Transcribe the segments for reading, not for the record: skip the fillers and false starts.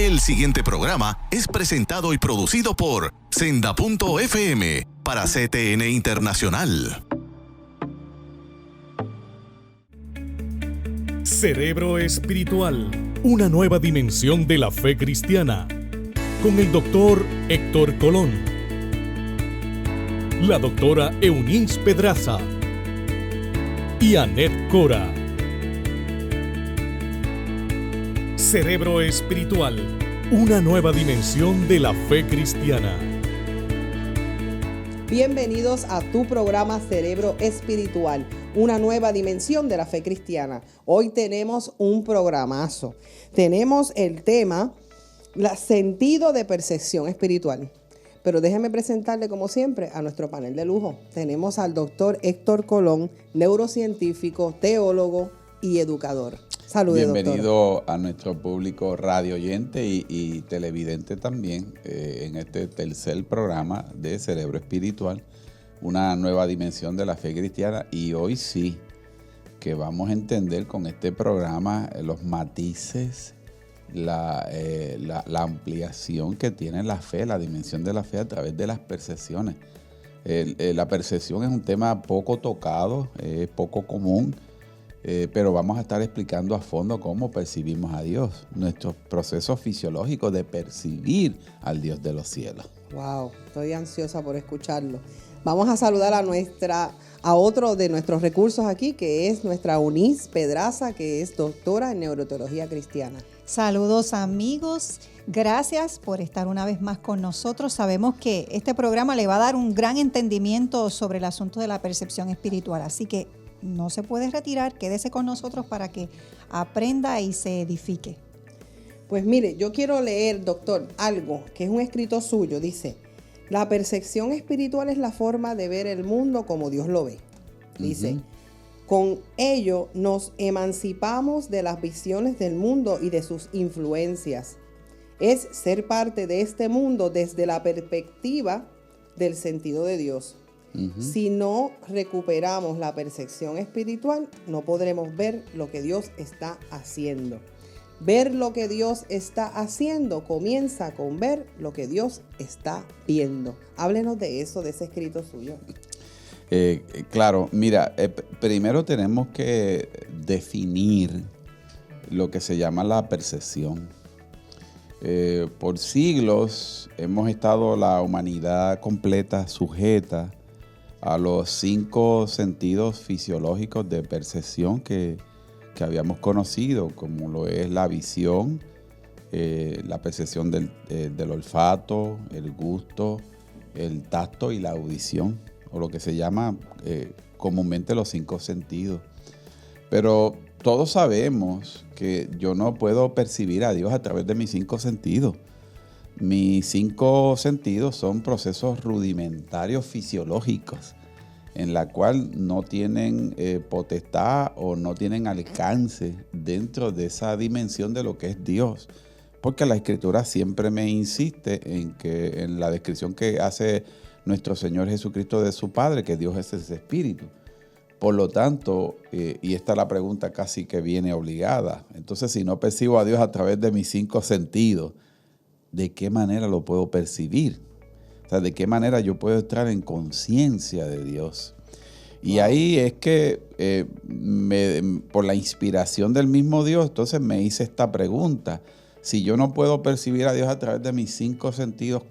que el siguiente programa es presentado y producido por Senda.fm para CTN Internacional. Cerebro Espiritual, una nueva dimensión de la fe cristiana, con el doctor Héctor Colón, la doctora Eunice Pedraza y Annette Cora. Cerebro Espiritual, una nueva dimensión de la fe cristiana. Bienvenidos a tu programa Cerebro Espiritual, una nueva dimensión de la fe cristiana. Hoy tenemos un programazo. Tenemos el tema, sentido de percepción espiritual. Pero déjenme presentarle, como siempre, a nuestro panel de lujo. Tenemos al doctor Héctor Colón, neurocientífico, teólogo y educador. Saludos, bienvenido, doctor. A nuestro público radio oyente y televidente también en este tercer programa de Cerebro Espiritual, una nueva dimensión de la fe cristiana. Y hoy sí que vamos a entender con este programa los matices, la ampliación que tiene la fe, la dimensión de la fe a través de las percepciones. La percepción es un tema poco tocado, poco común. Pero vamos a estar explicando a fondo cómo percibimos a Dios, nuestros procesos fisiológicos de percibir al Dios de los cielos. Wow, estoy ansiosa por escucharlo. Vamos a saludar a otro de nuestros recursos aquí, que es nuestra Eunice Pedraza, que es doctora en neurología cristiana. Saludos, amigos. Gracias por estar una vez más con nosotros. Sabemos que este programa le va a dar un gran entendimiento sobre el asunto de la percepción espiritual, así que no se puede retirar, quédese con nosotros para que aprenda y se edifique. Pues mire, yo quiero leer, doctor, algo que es un escrito suyo. Dice, la percepción espiritual es la forma de ver el mundo como Dios lo ve. Dice, con ello nos emancipamos de las visiones del mundo y de sus influencias. Es ser parte de este mundo desde la perspectiva del sentido de Dios. Si no recuperamos la percepción espiritual, no podremos ver lo que Dios está haciendo. Ver lo que Dios está haciendo comienza con ver lo que Dios está viendo. Háblenos de eso, de ese escrito suyo. Claro, mira, primero tenemos que definir lo que se llama la percepción. Por siglos hemos estado la humanidad completa sujeta a los 5 sentidos fisiológicos de percepción que habíamos conocido, como lo es la visión, la percepción del olfato, el gusto, el tacto y la audición, o lo que se llama comúnmente los 5 sentidos. Pero todos sabemos que yo no puedo percibir a Dios a través de mis 5 sentidos. Mis 5 sentidos son procesos rudimentarios fisiológicos en la cual no tienen potestad o no tienen alcance dentro de esa dimensión de lo que es Dios. Porque la Escritura siempre me insiste en la descripción que hace nuestro Señor Jesucristo de su Padre, que Dios es ese Espíritu. Por lo tanto, y esta es la pregunta casi que viene obligada, entonces si no percibo a Dios a través de mis 5 sentidos, ¿de qué manera lo puedo percibir? O sea, ¿de qué manera yo puedo estar en conciencia de Dios? Y ahí es que por la inspiración del mismo Dios, entonces me hice esta pregunta. Si yo no puedo percibir a Dios a través de mis 5 sentidos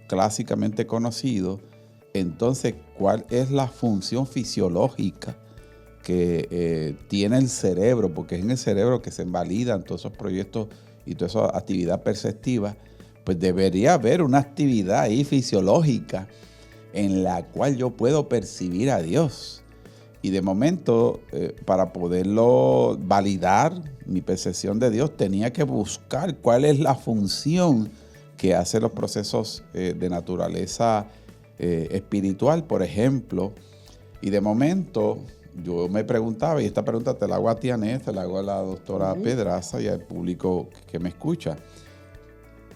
clásicamente conocidos, entonces, ¿cuál es la función fisiológica que tiene el cerebro? Porque es en el cerebro que se validan todos esos proyectos y toda esa actividad perceptiva. Pues debería haber una actividad ahí fisiológica en la cual yo puedo percibir a Dios. Y de momento, para poderlo validar, mi percepción de Dios, tenía que buscar cuál es la función que hacen los procesos de naturaleza espiritual, por ejemplo. Y de momento yo me preguntaba, y esta pregunta te la hago a ti, Annette, te la hago a la doctora Pedraza y al público que me escucha.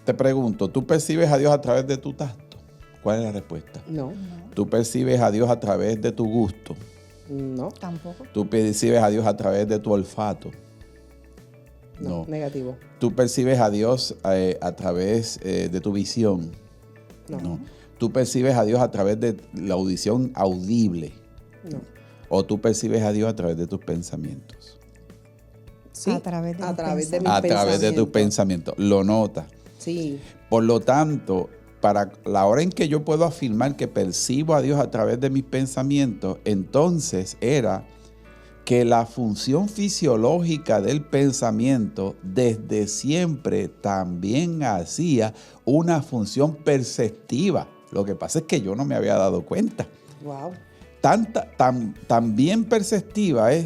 Te pregunto, ¿tú percibes a Dios a través de tu tacto? ¿Cuál es la respuesta? No. ¿Tú percibes a Dios a través de tu gusto? No. Tampoco. ¿Tú percibes a Dios a través de tu olfato? No, negativo. Tú percibes a Dios a través de tu visión. No. Tú percibes a Dios a través de la audición audible. No. O tú percibes a Dios a través de tus pensamientos. Sí, A través de mis A través de tus pensamientos. Lo notas. Sí. Por lo tanto, para la hora en que yo puedo afirmar que percibo a Dios a través de mis pensamientos, entonces era que la función fisiológica del pensamiento desde siempre también hacía una función perceptiva. Lo que pasa es que yo no me había dado cuenta. Wow. Tan bien perceptiva es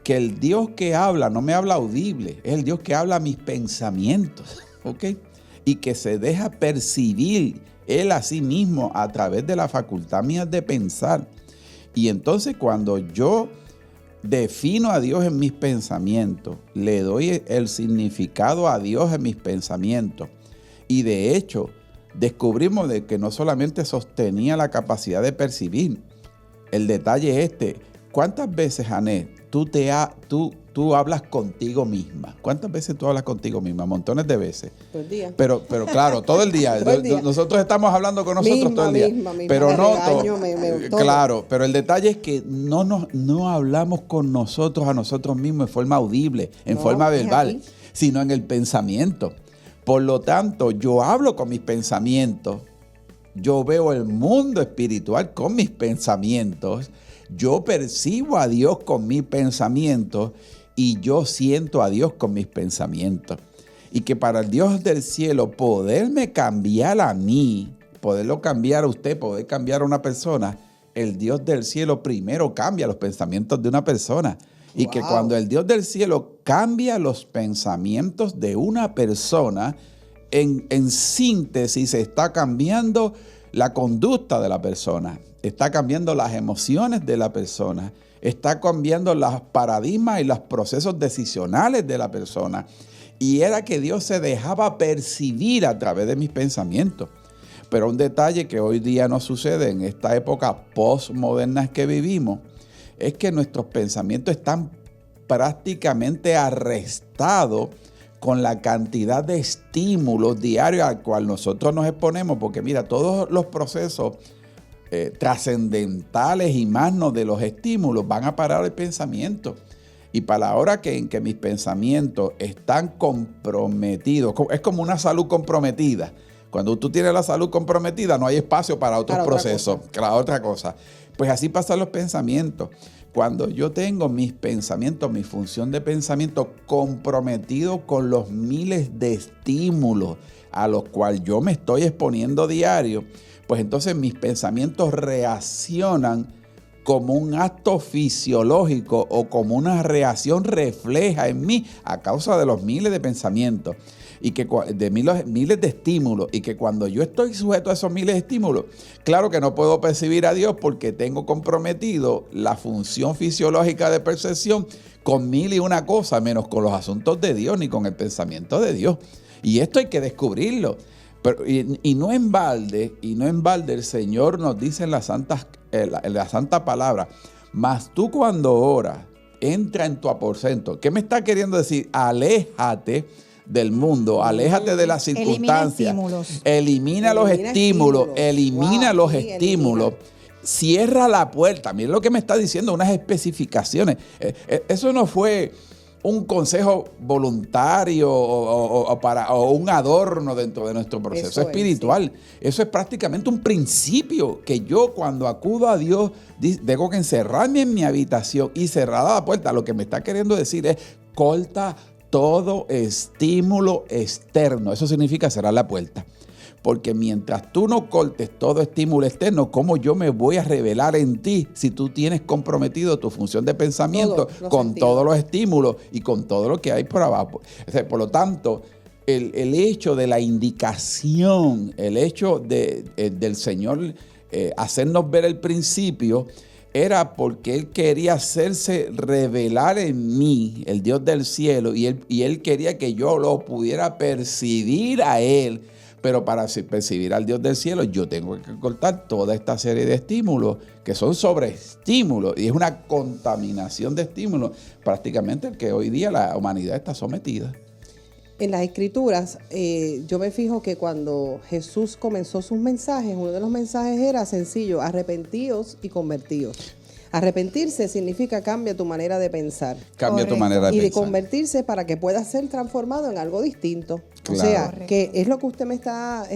que el Dios que habla no me habla audible, es el Dios que habla a mis pensamientos, ¿ok? Y que se deja percibir Él a sí mismo a través de la facultad mía de pensar. Y entonces cuando yo defino a Dios en mis pensamientos, le doy el significado a Dios en mis pensamientos, y de hecho descubrimos de que no solamente sostenía la capacidad de percibir. El detalle es este: ¿cuántas veces, Anet, tú hablas contigo misma? ¿Cuántas veces tú hablas contigo misma? Montones de veces. Todo el día. Pero claro, todo el día. Todo el día. Nosotros estamos hablando con nosotros todo el día. Misma, pero me no regaño, todo. Claro, pero el detalle es que no hablamos con nosotros a nosotros mismos en forma audible, en forma verbal, sino en el pensamiento. Por lo tanto, yo hablo con mis pensamientos. Yo veo el mundo espiritual con mis pensamientos. Yo percibo a Dios con mis pensamientos y yo siento a Dios con mis pensamientos. Y que para el Dios del cielo poderme cambiar a mí, poderlo cambiar a usted, poder cambiar a una persona, el Dios del cielo primero cambia los pensamientos de una persona. Y que cuando el Dios del cielo cambia los pensamientos de una persona, en síntesis se está cambiando la conducta de la persona, está cambiando las emociones de la persona, está cambiando los paradigmas y los procesos decisionales de la persona. Y era que Dios se dejaba percibir a través de mis pensamientos. Pero un detalle que hoy día no sucede en esta época postmoderna que vivimos es que nuestros pensamientos están prácticamente arrestados con la cantidad de estímulos diarios al cual nosotros nos exponemos, porque mira, todos los procesos trascendentales y magnos de los estímulos van a parar el pensamiento. Y para la hora en que mis pensamientos están comprometidos, es como una salud comprometida. Cuando tú tienes la salud comprometida, no hay espacio para otros procesos, para otra cosa. Pues así pasan los pensamientos. Cuando yo tengo mis pensamientos, mi función de pensamiento comprometido con los miles de estímulos a los cuales yo me estoy exponiendo diario, pues entonces mis pensamientos reaccionan como un acto fisiológico o como una reacción refleja en mí a causa de los miles de pensamientos y que de miles de estímulos, y que cuando yo estoy sujeto a esos miles de estímulos, claro que no puedo percibir a Dios porque tengo comprometido la función fisiológica de percepción con mil y una cosas, menos con los asuntos de Dios ni con el pensamiento de Dios. Y esto hay que descubrirlo. Pero, y no en balde el Señor nos dice en la santa palabra: mas tú cuando oras, entra en tu aposento. ¿Qué me está queriendo decir? Aléjate del mundo, aléjate de las circunstancias, elimina los estímulos, cierra la puerta. Miren lo que me está diciendo, unas especificaciones. Eso no fue un consejo voluntario o un adorno dentro de nuestro proceso espiritual. Eso es prácticamente un principio que yo, cuando acudo a Dios, tengo que encerrarme en mi habitación y cerrada la puerta. Lo que me está queriendo decir es: corta todo estímulo externo. Eso significa cerrar la puerta. Porque mientras tú no cortes todo estímulo externo, ¿cómo yo me voy a revelar en ti si tú tienes comprometido tu función de pensamiento con todos los estímulos y con todo lo que hay por abajo? O sea, por lo tanto, el hecho de la indicación, el hecho del Señor hacernos ver el principio, era porque Él quería hacerse revelar en mí, el Dios del cielo, y él quería que yo lo pudiera percibir a Él, Pero para percibir al Dios del cielo, yo tengo que cortar toda esta serie de estímulos que son sobreestímulos, y es una contaminación de estímulos prácticamente el que hoy día la humanidad está sometida. En las escrituras, yo me fijo que cuando Jesús comenzó sus mensajes, uno de los mensajes era sencillo: arrepentíos y convertíos. Arrepentirse significa cambia tu manera de pensar. Cambia tu manera de y pensar. de convertirse para que puedas ser transformado en algo distinto. Claro. O sea, Correcto. que es lo que usted me está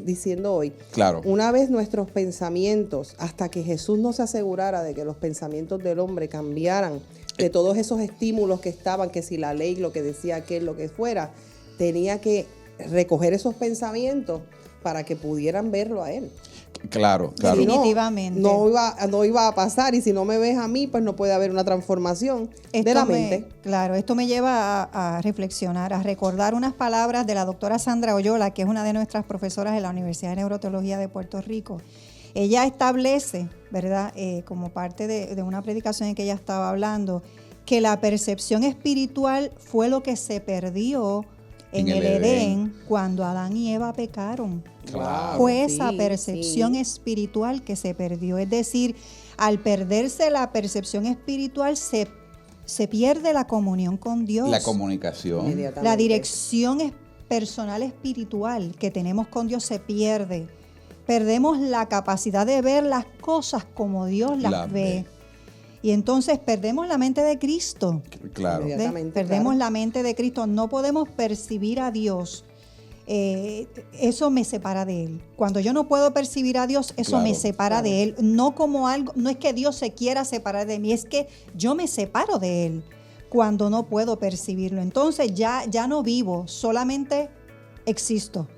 diciendo hoy. Claro. Una vez nuestros pensamientos, hasta que Jesús nos asegurara de que los pensamientos del hombre cambiaran, de todos esos estímulos que estaban, que si la ley, lo que decía aquel, lo que fuera, tenía que recoger esos pensamientos para que pudieran verlo a él. Claro. Si no, Definitivamente. no iba a pasar, y si no me ves a mí, pues no puede haber una transformación de la mente. Claro, esto me lleva a reflexionar, a recordar unas palabras de la doctora Sandra Oyola, que es una de nuestras profesoras de la Universidad de Neuroteología de Puerto Rico. Ella establece, ¿verdad?, como parte de una predicación en que ella estaba hablando, que la percepción espiritual fue lo que se perdió en el Edén cuando Adán y Eva pecaron. Claro. Fue esa Sí, percepción sí. espiritual que se perdió. Es decir, al perderse la percepción espiritual, se pierde la comunión con Dios. La comunicación. Inmediatamente. La dirección personal espiritual que tenemos con Dios se pierde. Perdemos la capacidad de ver las cosas como Dios las ve. Y entonces perdemos la mente de Cristo. Claro. Inmediatamente. Exactamente, Perdemos claro. la mente de Cristo. No podemos percibir a Dios. Eso me separa de Él. Cuando yo no puedo percibir a Dios, eso Claro, me separa de Él. No como algo, no es que Dios se quiera separar de mí, es que yo me separo de Él cuando no puedo percibirlo. Entonces ya no vivo, solamente existo.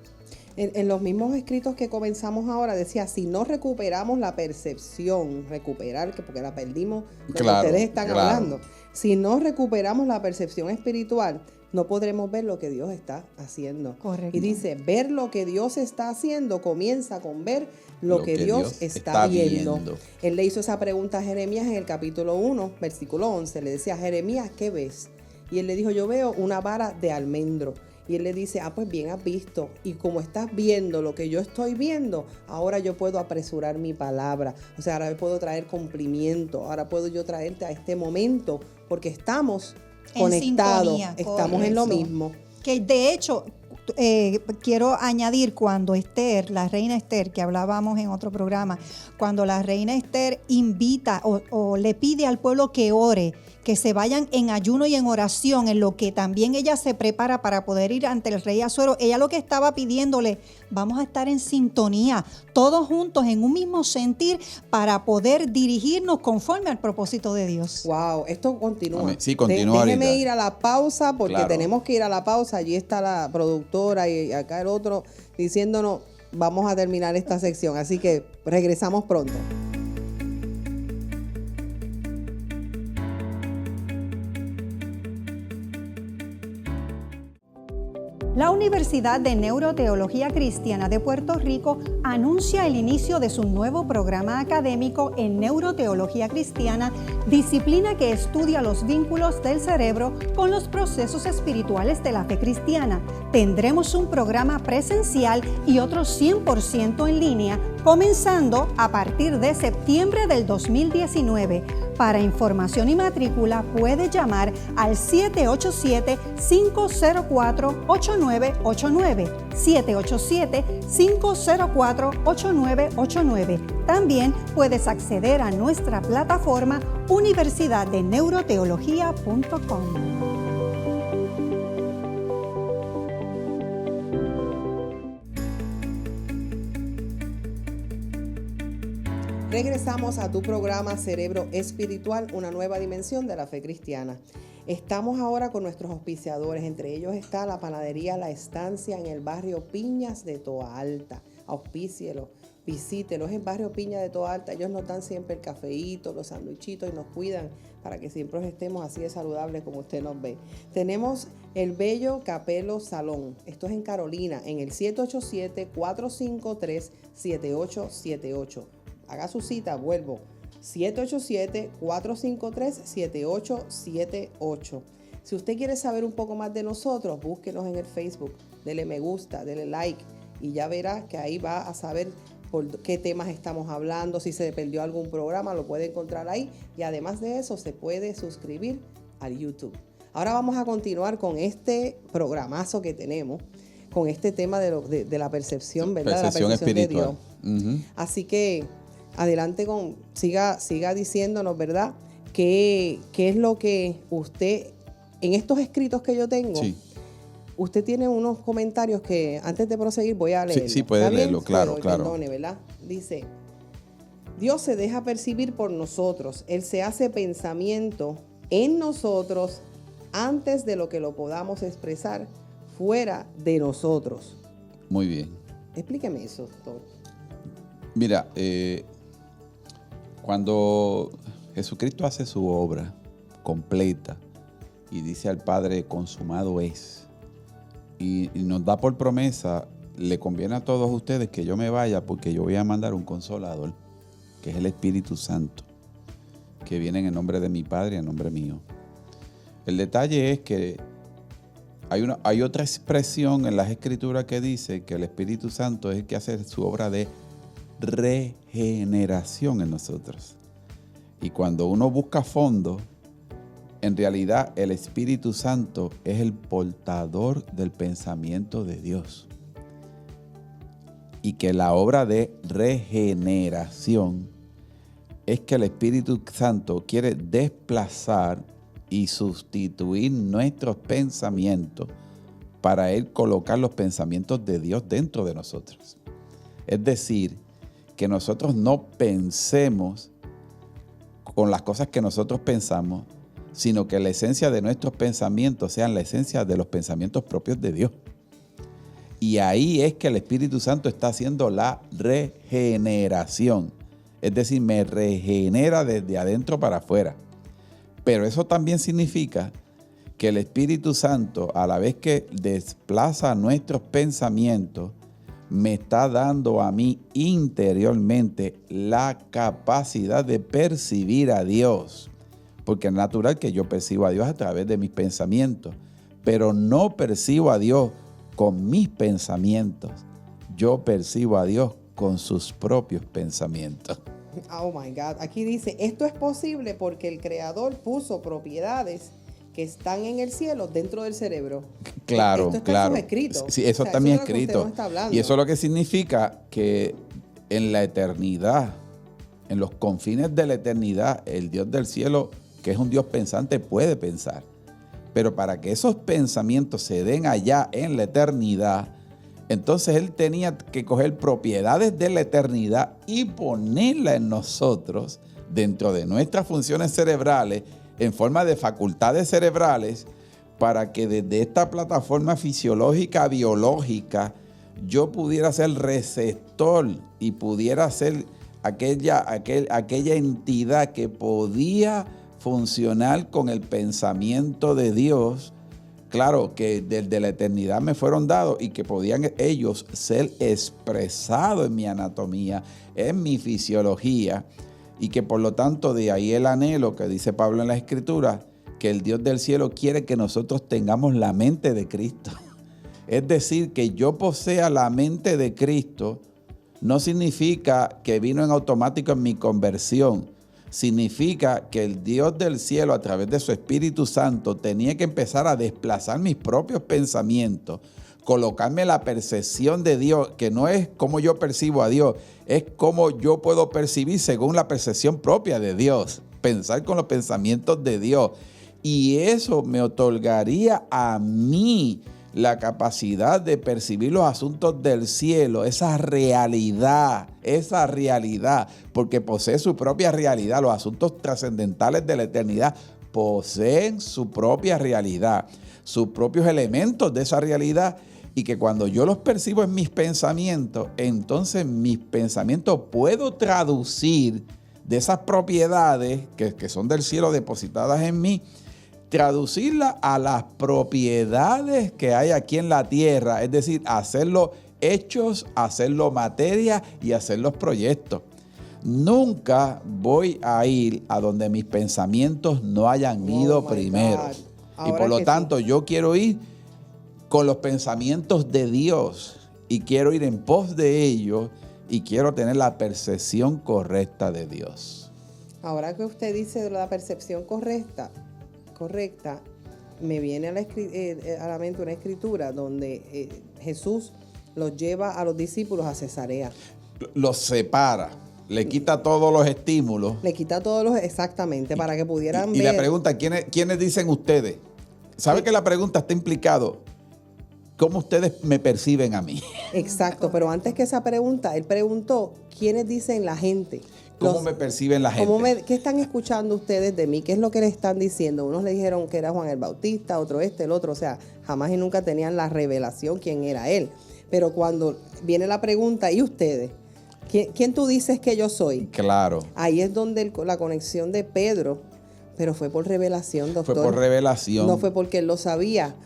En los mismos escritos que comenzamos ahora decía, si no recuperamos la percepción, porque la perdimos, como Claro, ustedes están claro. hablando, si no recuperamos la percepción espiritual, no podremos ver lo que Dios está haciendo. Correcto. Y dice, ver lo que Dios está haciendo comienza con ver lo que Dios está viendo. Él le hizo esa pregunta a Jeremías en el capítulo 1, versículo 11. Le decía, Jeremías, ¿qué ves? Y él le dijo, yo veo una vara de almendro. Y él le dice, pues bien has visto. Y como estás viendo lo que yo estoy viendo, ahora yo puedo apresurar mi palabra. O sea, ahora yo puedo traer cumplimiento. Ahora puedo yo traerte a este momento, porque estamos En conectados. sintonía, Estamos en lo correcto. mismo. Que de hecho, quiero añadir cuando Esther, la reina Esther, que hablábamos en otro programa, cuando la reina Esther invita o le pide al pueblo que ore, que se vayan en ayuno y en oración, en lo que también ella se prepara para poder ir ante el rey Asuero, ella lo que estaba pidiéndole, vamos a estar en sintonía, todos juntos en un mismo sentir para poder dirigirnos conforme al propósito de Dios. Wow, esto continúa. Amén. Sí, continúa Déjeme ahorita. ir a la pausa porque Claro. tenemos que ir a la pausa. Allí está la productora y acá el otro diciéndonos, vamos a terminar esta sección. Así que regresamos pronto. La Universidad de Neuroteología Cristiana de Puerto Rico anuncia el inicio de su nuevo programa académico en Neuroteología Cristiana, disciplina que estudia los vínculos del cerebro con los procesos espirituales de la fe cristiana. Tendremos un programa presencial y otro 100% en línea, comenzando a partir de septiembre del 2019. Para información y matrícula puede llamar al 787-504-8989, 787-504-8989. También puedes acceder a nuestra plataforma universidaddeneuroteología.com. Regresamos a tu programa Cerebro Espiritual, una nueva dimensión de la fe cristiana. Estamos ahora con nuestros auspiciadores, entre ellos está la panadería La Estancia en el barrio Piñas de Toa Alta. Auspícielo, visítelo, es el barrio Piñas de Toa Alta. Ellos nos dan siempre el cafeíto, los sandwichitos y nos cuidan para que siempre estemos así de saludables como usted nos ve. Tenemos el Bello Capelo Salón, esto es en Carolina, en el 787-453-7878. Haga su cita, vuelvo, 787-453-7878. Si usted quiere saber un poco más de nosotros, búsquenos en el Facebook, dele me gusta, dele like y ya verá que ahí va a saber por qué temas estamos hablando, si se perdió algún programa, lo puede encontrar ahí. Y además de eso, se puede suscribir al YouTube. Ahora vamos a continuar con este programazo que tenemos, con este tema de la percepción, ¿verdad? Percepción la percepción espiritual. de Dios. Así que adelante siga diciéndonos, ¿verdad? ¿Qué es lo que usted, en estos escritos que yo tengo, Sí. usted tiene unos comentarios que antes de proseguir voy a leerlo? Sí, puede leerlo, claro. Perdone, ¿verdad? Dice, Dios se deja percibir por nosotros. Él se hace pensamiento en nosotros antes de lo que lo podamos expresar fuera de nosotros. Muy bien. Explíqueme eso, doctor. Mira, cuando Jesucristo hace su obra completa y dice al Padre, consumado es, y nos da por promesa, le conviene a todos ustedes que yo me vaya porque yo voy a mandar un consolador, que es el Espíritu Santo, que viene en el nombre de mi Padre y en nombre mío. El detalle es que hay otra expresión en las Escrituras que dice que el Espíritu Santo es el que hace su obra de regeneración en nosotros. Y cuando uno busca a fondo, en realidad el Espíritu Santo es el portador del pensamiento de Dios. Y que la obra de regeneración es que el Espíritu Santo quiere desplazar y sustituir nuestros pensamientos para Él colocar los pensamientos de Dios dentro de nosotros. Es decir, que nosotros no pensemos con las cosas que nosotros pensamos, sino que la esencia de nuestros pensamientos sean la esencia de los pensamientos propios de Dios. Y ahí es que el Espíritu Santo está haciendo la regeneración. Es decir, me regenera desde adentro para afuera. Pero eso también significa que el Espíritu Santo, a la vez que desplaza nuestros pensamientos, me está dando a mí interiormente la capacidad de percibir a Dios. Porque es natural que yo percibo a Dios a través de mis pensamientos, pero no percibo a Dios con mis pensamientos. Yo percibo a Dios con sus propios pensamientos. Oh my God. Aquí dice, esto es posible porque el Creador puso propiedades que están en el cielo dentro del cerebro. Claro, esto está claro. En sus escritos. Sí, eso está bien eso es lo que escrito. usted nos está hablando. Y eso es lo que significa que en la eternidad, en los confines de la eternidad, el Dios del cielo, que es un Dios pensante, puede pensar. Pero para que esos pensamientos se den allá en la eternidad, entonces Él tenía que coger propiedades de la eternidad y ponerlas en nosotros, dentro de nuestras funciones cerebrales, en forma de facultades cerebrales, para que desde esta plataforma fisiológica, biológica, yo pudiera ser receptor y pudiera ser aquella entidad que podía funcionar con el pensamiento de Dios, claro, que desde la eternidad me fueron dados y que podían ellos ser expresados en mi anatomía, en mi fisiología, y que por lo tanto de ahí el anhelo que dice Pablo en la Escritura, que el Dios del cielo quiere que nosotros tengamos la mente de Cristo. Es decir, que yo posea la mente de Cristo no significa que vino en automático en mi conversión. Significa que el Dios del cielo, a través de su Espíritu Santo, tenía que empezar a desplazar mis propios pensamientos, colocarme la percepción de Dios, que no es cómo yo percibo a Dios, es cómo yo puedo percibir según la percepción propia de Dios, pensar con los pensamientos de Dios. Y eso me otorgaría a mí la capacidad de percibir los asuntos del cielo, esa realidad, porque posee su propia realidad. Los asuntos trascendentales de la eternidad poseen su propia realidad, sus propios elementos de esa realidad, y que cuando yo los percibo en mis pensamientos, entonces mis pensamientos puedo traducir de esas propiedades que son del cielo depositadas en mí, traducirla a las propiedades que hay aquí en la tierra, es decir, hacerlo hechos, hacerlo materia y hacer los proyectos. Nunca voy a ir a donde mis pensamientos no hayan ido primero. Y por lo tanto, yo quiero ir con los pensamientos de Dios. y quiero ir en pos de ellos y quiero tener la percepción correcta de Dios. Ahora que usted dice de la percepción correcta, me viene a la mente una escritura donde Jesús los lleva a los discípulos a Cesarea. Los separa, le quita todos los estímulos. Exactamente, para que pudieran ver. Y le pregunta, ¿quiénes dicen ustedes? ¿Sabe que la pregunta está implicado? ¿Cómo ustedes me perciben a mí? Exacto, pero antes que esa pregunta, él preguntó, ¿quiénes dicen la gente? ¿Cómo me perciben la gente? ¿Qué están escuchando ustedes de mí? ¿Qué es lo que le están diciendo? Unos le dijeron que era Juan el Bautista, otro el otro. O sea, jamás y nunca tenían la revelación quién era él. Pero cuando viene la pregunta, ¿y ustedes? ¿Quién tú dices que yo soy? Claro. Ahí es donde la conexión de Pedro, pero fue por revelación, doctor. Fue por revelación. No fue porque él lo sabía.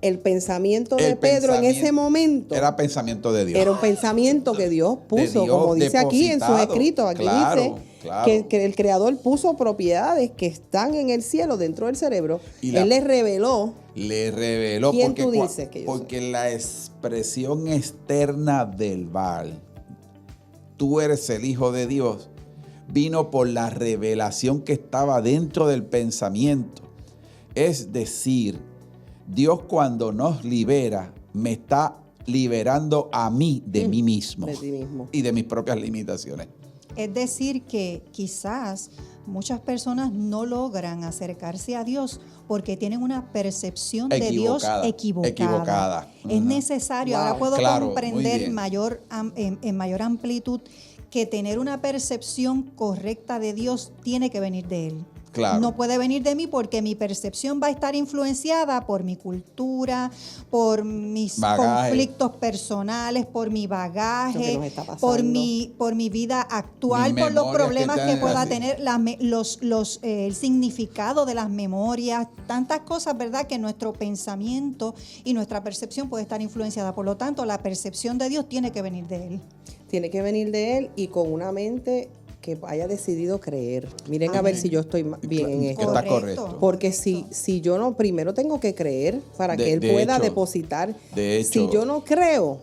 El pensamiento de Pedro en ese momento era pensamiento de Dios. Era un pensamiento que Dios puso, como dice aquí en sus escritos. Aquí dice que el Creador puso propiedades que están en el cielo, dentro del cerebro. Él les reveló. ¿Quién tú dices que yo soy? Porque la expresión externa del Baal, tú eres el Hijo de Dios, vino por la revelación que estaba dentro del pensamiento. Es decir, Dios cuando nos libera, me está liberando a mí de mí mismo, de ti mismo y de mis propias limitaciones. Es decir, que quizás muchas personas no logran acercarse a Dios porque tienen una percepción de Dios equivocada. Es necesario, ahora puedo comprender en mayor amplitud que tener una percepción correcta de Dios tiene que venir de Él. Claro. No puede venir de mí porque mi percepción va a estar influenciada por mi cultura, por mis conflictos personales, por mi bagaje, por mi vida actual, por los problemas que pueda tener, el significado de las memorias, tantas cosas, ¿verdad? Que nuestro pensamiento y nuestra percepción puede estar influenciada. Por lo tanto, la percepción de Dios tiene que venir de Él. Tiene que venir de Él y con una mente que haya decidido creer. Miren a ver si yo estoy bien en esto. Está correcto. Porque si yo no, primero tengo que creer para que Él pueda depositar. De hecho, si yo no creo,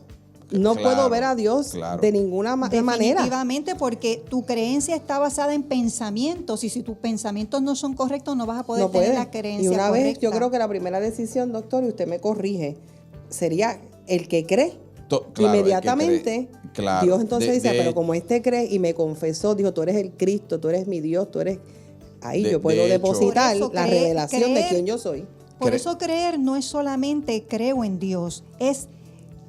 no puedo ver a Dios de ninguna manera. Definitivamente, porque tu creencia está basada en pensamientos y si tus pensamientos no son correctos no vas a poder tener la creencia Y una correcta. vez, yo creo que la primera decisión, doctor, y usted me corrige, sería el que cree. Inmediatamente, Dios entonces dice, pero como este cree y me confesó, dijo, tú eres el Cristo, tú eres mi Dios, tú eres... Ahí yo puedo depositar la revelación de quién yo soy. Por eso creer no es solamente creo en Dios, es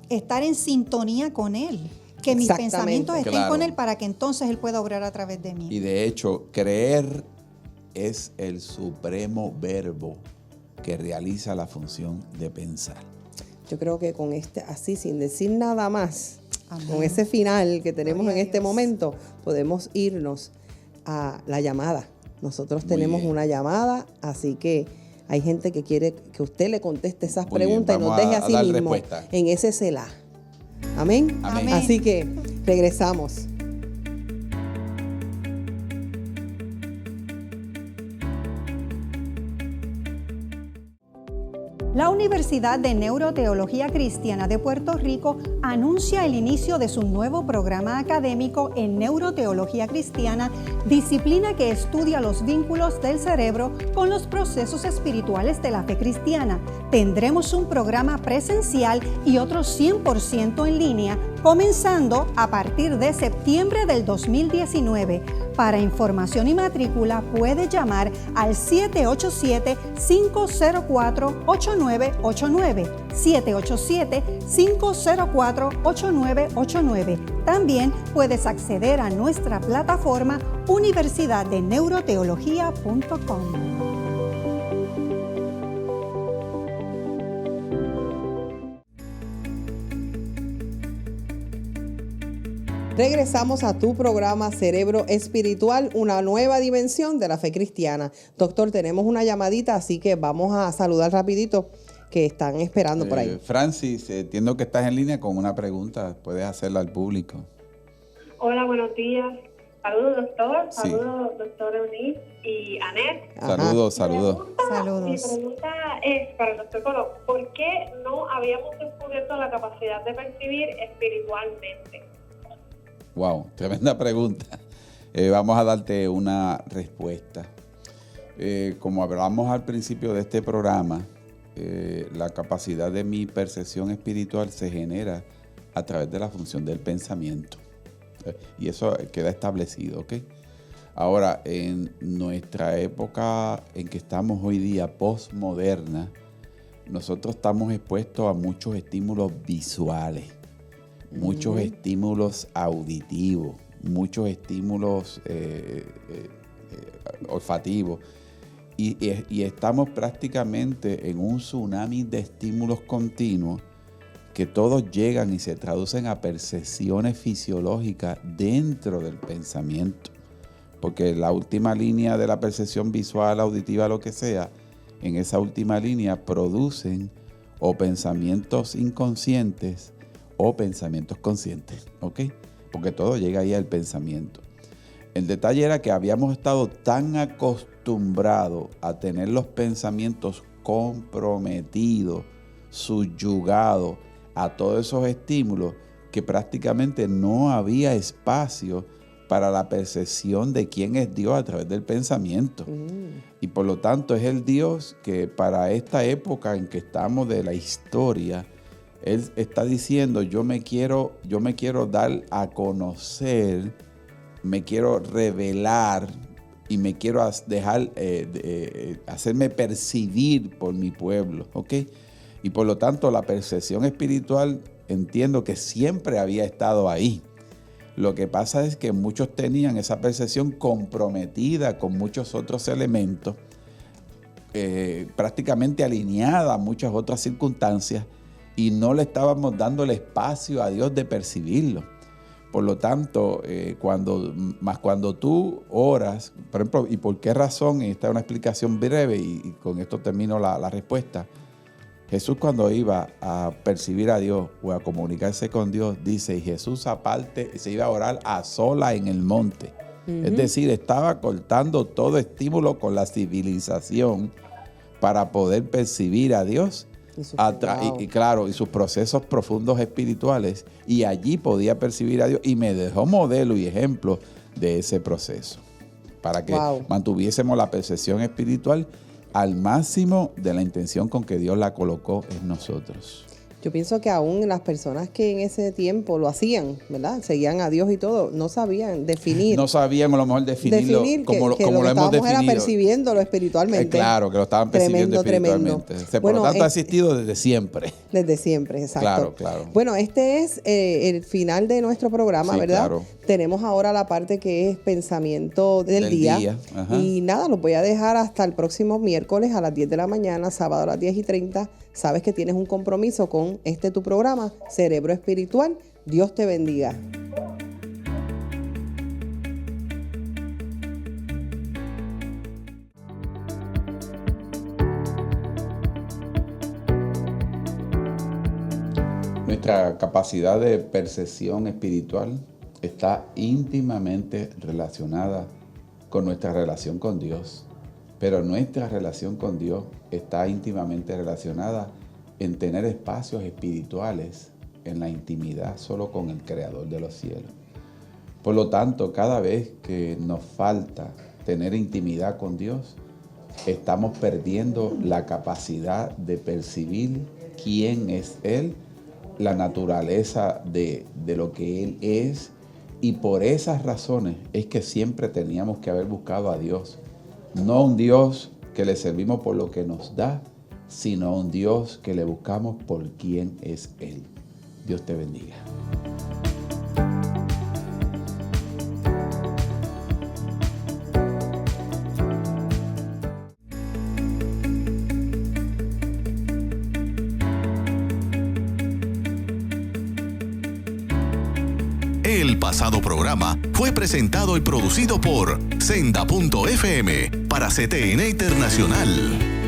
estar en sintonía con Él. Que mis pensamientos estén con Él para que entonces Él pueda obrar a través de mí. Y de hecho, creer es el supremo verbo que realiza la función de pensar. Yo creo que con así, sin decir nada más, Amén. Con ese final que tenemos en este momento, podemos irnos a la llamada. Nosotros tenemos una llamada, así que hay gente que quiere que usted le conteste esas preguntas y nos deje así mismo en ese Selah. Amén. Amén. Así que regresamos. La Universidad de Neuroteología Cristiana de Puerto Rico anuncia el inicio de su nuevo programa académico en Neuroteología Cristiana, disciplina que estudia los vínculos del cerebro con los procesos espirituales de la fe cristiana. Tendremos un programa presencial y otro 100% en línea, comenzando a partir de septiembre del 2019. Para información y matrícula puede llamar al 787-504-8989, 787-504-8989. También puedes acceder a nuestra plataforma universidaddeneuroteología.com. Regresamos a tu programa Cerebro Espiritual, una nueva dimensión de la fe cristiana. Doctor, tenemos una llamadita, así que vamos a saludar rapidito que están esperando por ahí. Francis, entiendo que estás en línea con una pregunta. Puedes hacerla al público. Hola, buenos días. Saludos, doctor. Sí. Saludos, doctor Eunice y Anet. Saludos. Mi pregunta es para el doctor Colón. ¿Por qué no habíamos descubierto la capacidad de percibir espiritualmente? Wow, tremenda pregunta. Vamos a darte una respuesta. Como hablamos al principio de este programa, la capacidad de mi percepción espiritual se genera a través de la función del pensamiento. Y eso queda establecido, ¿ok? Ahora, en nuestra época en que estamos hoy día, postmoderna, nosotros estamos expuestos a muchos estímulos visuales, muchos estímulos auditivos, muchos estímulos olfativos. Y estamos prácticamente en un tsunami de estímulos continuos que todos llegan y se traducen a percepciones fisiológicas dentro del pensamiento. Porque la última línea de la percepción visual, auditiva, lo que sea, en esa última línea producen o pensamientos inconscientes o pensamientos conscientes, ¿ok? Porque todo llega ahí al pensamiento. El detalle era que habíamos estado tan acostumbrados a tener los pensamientos comprometidos, subyugados a todos esos estímulos, que prácticamente no había espacio para la percepción de quién es Dios a través del pensamiento. Y por lo tanto es el Dios que para esta época en que estamos de la historia, Él está diciendo, yo me quiero dar a conocer, me quiero revelar y me quiero dejar hacerme percibir por mi pueblo, ¿ok? Y por lo tanto la percepción espiritual entiendo que siempre había estado ahí. Lo que pasa es que muchos tenían esa percepción comprometida con muchos otros elementos, prácticamente alineada a muchas otras circunstancias, y no le estábamos dando el espacio a Dios de percibirlo. Por lo tanto, cuando tú oras, por ejemplo, ¿y por qué razón? Esta es una explicación breve y con esto termino la respuesta. Jesús, cuando iba a percibir a Dios o a comunicarse con Dios, dice, y Jesús aparte se iba a orar a sola en el monte. Es decir, estaba cortando todo estímulo con la civilización para poder percibir a Dios y sus procesos profundos espirituales, y allí podía percibir a Dios, y me dejó modelo y ejemplo de ese proceso para que mantuviésemos la percepción espiritual al máximo de la intención con que Dios la colocó en nosotros. Yo pienso que aún las personas que en ese tiempo lo hacían, ¿verdad? Seguían a Dios y todo, no sabían definir. No sabían a lo mejor definirlo como lo hemos definido. Era percibiéndolo espiritualmente. Claro, que lo estaban percibiendo espiritualmente. Por lo tanto, ha existido desde siempre. Desde siempre, exacto. Claro. Bueno, este es el final de nuestro programa, sí, ¿verdad? Claro. Tenemos ahora la parte que es pensamiento del día. Y nada, los voy a dejar hasta el próximo miércoles a las 10 de la mañana, sábado a las 10:30. Sabes que tienes un compromiso con tu programa, Cerebro Espiritual. Dios te bendiga. Nuestra capacidad de percepción espiritual está íntimamente relacionada con nuestra relación con Dios. Pero nuestra relación con Dios está íntimamente relacionada en tener espacios espirituales en la intimidad solo con el Creador de los cielos. Por lo tanto, cada vez que nos falta tener intimidad con Dios, estamos perdiendo la capacidad de percibir quién es Él, la naturaleza de lo que Él es, y por esas razones es que siempre teníamos que haber buscado a Dios. No un Dios que le servimos por lo que nos da, sino un Dios que le buscamos por quién es Él. Dios te bendiga. El pasado programa fue presentado y producido por Senda.fm para CTN Internacional.